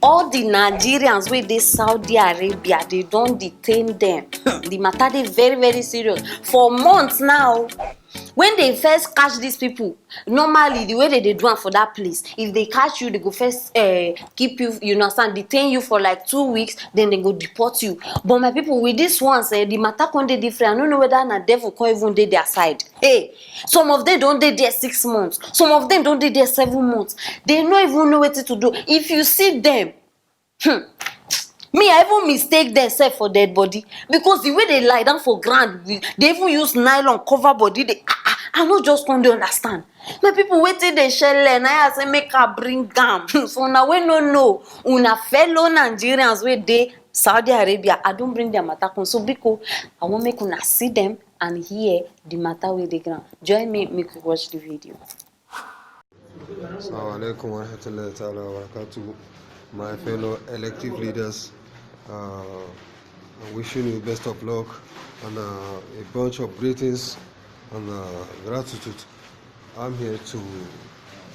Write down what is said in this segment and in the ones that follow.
all the Nigerians wey dey Saudi Arabia, they don detain them. The matter dey very very serious for months now. When they first catch these people, normally the way they dey do am for that place, if they catch you, they go first keep you, you understand, detain you for like 2 weeks, then they go deport you. But my people, with this ones, the matter con dey different. I no know whether na devil con even dey their side. Hey, some of them don dey there 6 months, some of them don dey there 7 months. They no even know wetin to do. If you see them, me, I even mistake them sef for dead body, because the way they lie down for ground, they even use nylon cover body. I no just come dey understand. My people, wetin dey shele na I say make I bring am. So una wey no know, una fellow Nigerians wey dey Saudi Arabia, I don bring their matter come. So biko, I wan make una see them and hear the matter wey dey ground. Join me, make we watch the video. Assalamu alaikum wa rahmatullahi ta'ala wa barakatuh. My fellow elective leaders, I'm wishing you best of luck and a bunch of greetings and gratitude. I'm here to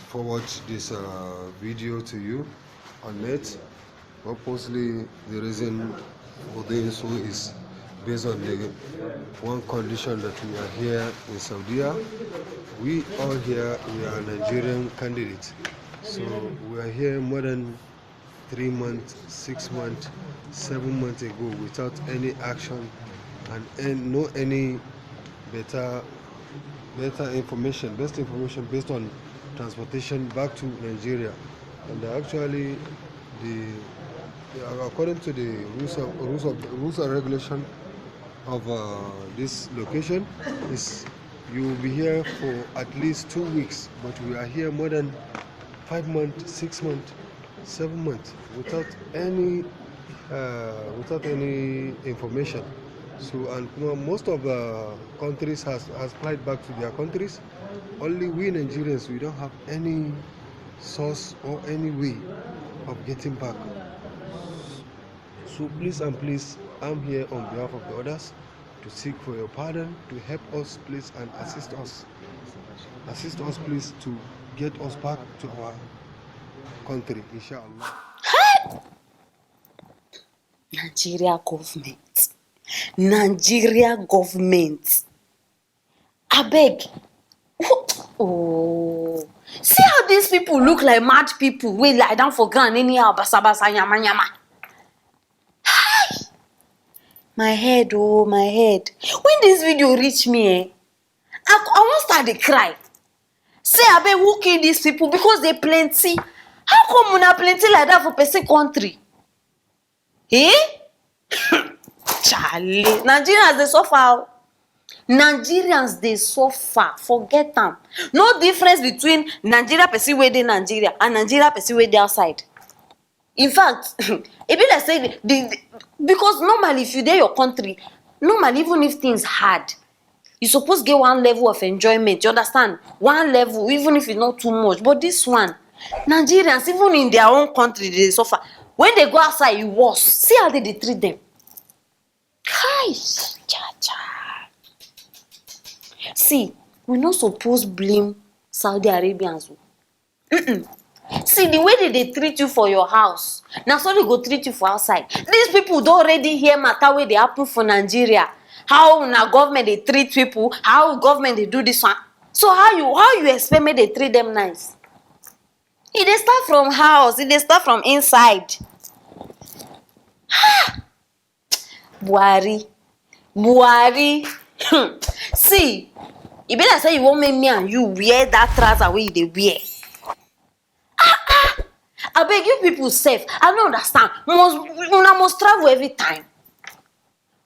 forward this video to you on net. Purposely, the reason for doing so is based on the one condition that we are here in Saudi. We all here, we are Nigerian candidates. So we are here more than 3 months, 6 months, 7 months ago without any action and no any better information, best information based on transportation back to Nigeria. And actually, according to the rules and regulation of this location, is you will be here for at least 2 weeks, but we are here more than 5 months, 6 months, 7 months without any information. So, and most of the countries has flight back to their countries. Only we Nigerians, we don't have any source or any way of getting back. So please and please, I'm here on behalf of the others to seek for your pardon, to help us please and assist us. Assist us please to get us back to our country, inshallah. Nigeria government. Abeg. Oh, see how these people look like mad people wey lie down for ground anyhow, basa basa yama yama. My head, oh my head. When this video reach me, I wan start dey cry. Say abeg, who kill these people? Because they plenty. How come una plenty like that for person country? Eh? Charlie, Nigerians dey suffer. Nigerians dey suffer. Forget am. No difference between Nigeria person wey dey Nigeria and Nigeria person wey dey outside. In fact, e be like say because normally if you dey your country, normally even if things hard, you suppose get one level of enjoyment. You understand? One level, even if it's not too much. But this one, Nigerians, even in their own country, they suffer. When they go outside, it worse. See how they treat them. Hi, cha. See, we not suppose blame Saudi Arabians. See, the way they treat you for your house, now so they go treat you for outside. These people don't already hear matter where they happen for Nigeria. How now government they treat people, how government they do this one. So how you expect me they treat them nice? It they start from house, it they start from inside. Buhari. See, it be like say you won't make me and you wear that trouser where they wear. I beg you people safe. I don't understand. Una must travel every time.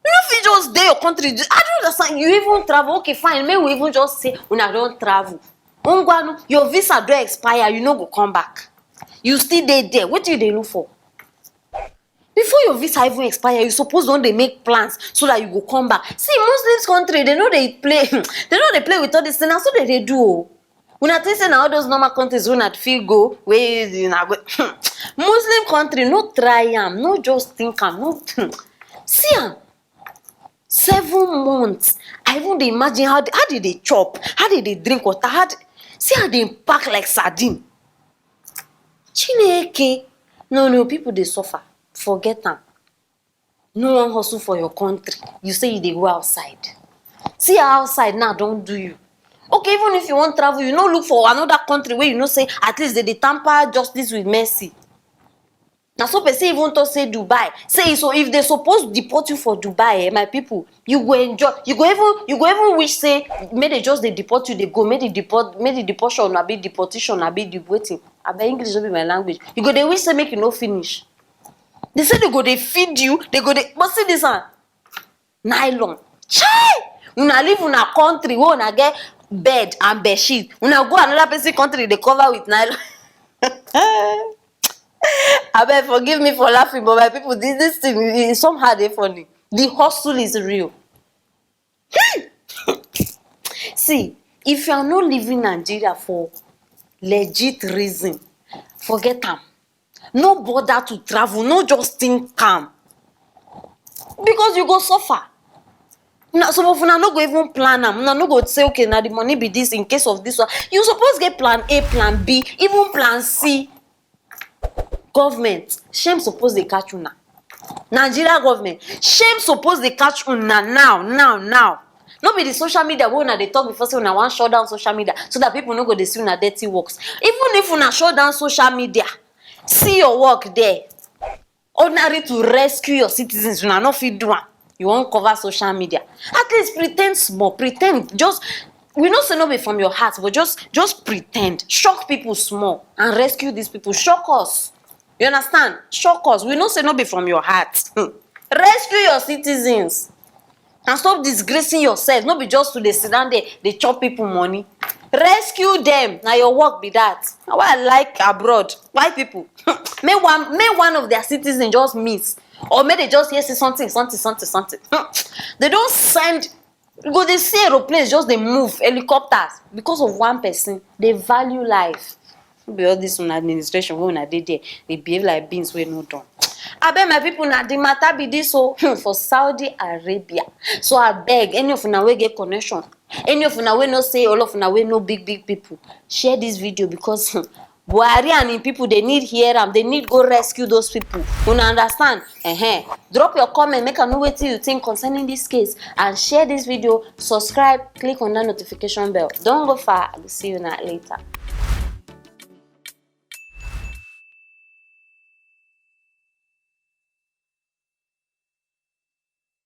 You know if you just dey your country, I don't understand. You even travel, okay, fine. Maybe we even just say una don't travel. Your visa don't expire, you no go come back. You still there. What do they look for? Before your visa even expire, you suppose don't they make plans so that you go come back. See, Muslims country, they know they play. They know they play with all this thing. That's what they do. When I think say all those normal countries when I feel go where you know go. Muslim country, no try am, no just think am, no. See am. 7 months. I even dey imagine how did they chop, how did they drink water, see how they pack like sardine. Chineke, No, people dey suffer. Forget am. No wan hustle for your country. You say you dey go outside. See how outside now don do you. Okay, even if you wan travel, you no look for another country wey you know say at least they dey tamper justice with mercy. Na so person even talk say Dubai. Say so if they suppose deport you for Dubai, my people, you go enjoy. You go even wish say make they just dey deport you, they go make the deportation na be deportation na be the waiting. Abeg English no be my language. You go dey wish say make you no finish. They say they go dey feed you, they go dey but see this one. Nylon. Chai! Una live una country wey una get bed and bedsheet. Una go another person country dey cover with nylon. Abeg forgive me for laughing, but my people, this thing is somehow dey funny. The hustle is real. See, if you are not leaving Nigeria for legit reason, forget am. No bother to travel, no just think am. Because you go suffer. Some of una no go even plan am. Una no go say, okay, now the money be this in case of this one. You suppose get plan A, plan B, even plan C. Government, shame suppose dey catch una. Nigeria government, shame suppose dey catch una now. No be the social media wey una dey talk before say una wan shut down social media so that people no go dey see una dirty works. Even if una shut down social media, see your work there. Ordinary to rescue your citizens, una no fit do am. You wan cover social media. At least pretend small, pretend. Just we know say no be from your heart, but just pretend. Shock people small and rescue these people. Shock us. You understand? Shock us. We know say no be from your heart. Rescue your citizens. And stop disgracing yourself. No be just to dey sit down there, dey chop people money. Rescue them. Na your work be that. Na why I like abroad. White people. Make one of their citizens just miss. Or may they just hear say something. They don't send. Go dey see aeroplanes just dey move, helicopters, because of one person. They value life. No be all this una administration wey una dey there, they behave like beans wey no done. Abeg my people, na the matter be this o for Saudi Arabia. So abeg, any of una wey get connection, any of una wey know say all of una wey know big people, share this video because Buhari and im people, they need hear am. They need go rescue those people. Una understand? Drop your comment, make I know wetin you think concerning this case, and share this video. Subscribe, click on that notification bell. Don't go far. I will see you later.